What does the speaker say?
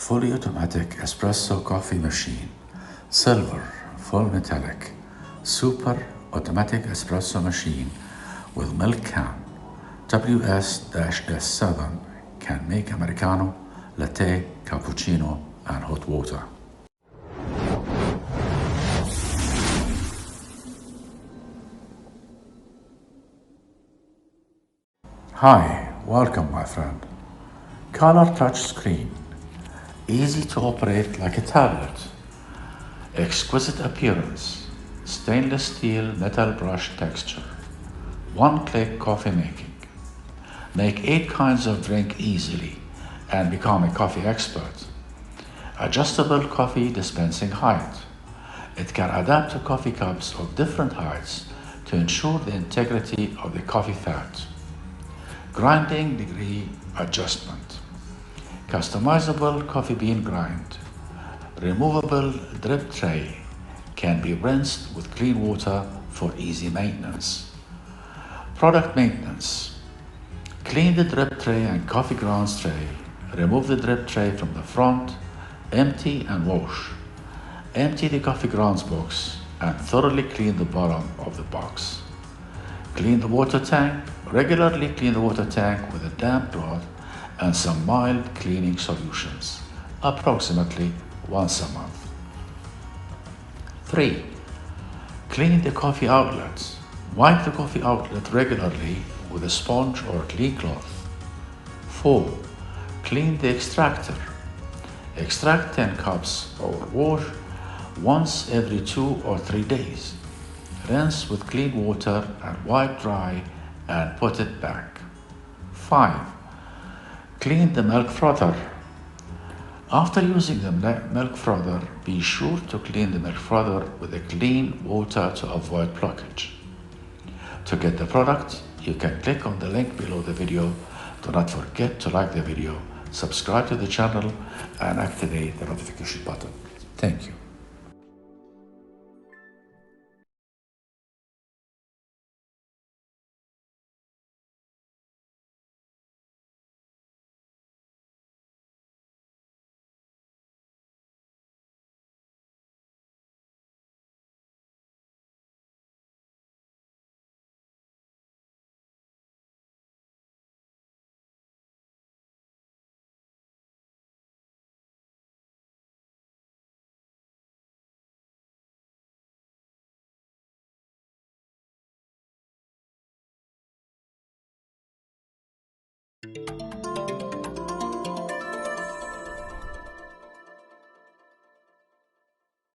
fully automatic espresso coffee machine, silver, full metallic, super automatic espresso machine with milk can, WS-S7 can make Americano, Latte, Cappuccino, and hot water. Hi, welcome my friend. Color touch screen, easy to operate like a tablet, exquisite appearance, stainless steel metal brush texture, one-click coffee making. Make 8 kinds of drink easily and become a coffee expert. Adjustable coffee dispensing height. It can adapt to coffee cups of different heights to ensure the integrity of the coffee fat. Grinding degree adjustment. Customizable coffee bean grind. Removable drip tray can be rinsed with clean water for easy maintenance. Product maintenance. Clean the drip tray and coffee grounds tray. Remove the drip tray from the front, empty and wash. Empty the coffee grounds box and thoroughly clean the bottom of the box. Clean the water tank. Regularly clean the water tank with a damp cloth and some mild cleaning solutions, approximately once a month. 3. Clean the coffee outlet. Wipe the coffee outlet regularly with a sponge or clean cloth. 4. Clean the extractor. Extract 10 cups or wash once every 2 or 3 days. Rinse with clean water and wipe dry and put it back. 5. Clean the milk frother. After using the milk frother, be sure to clean the milk frother with a clean water to avoid blockage. To get the product, you can click on the link below the video. Do not forget to like the video, subscribe to the channel, and activate the notification button. Thank you.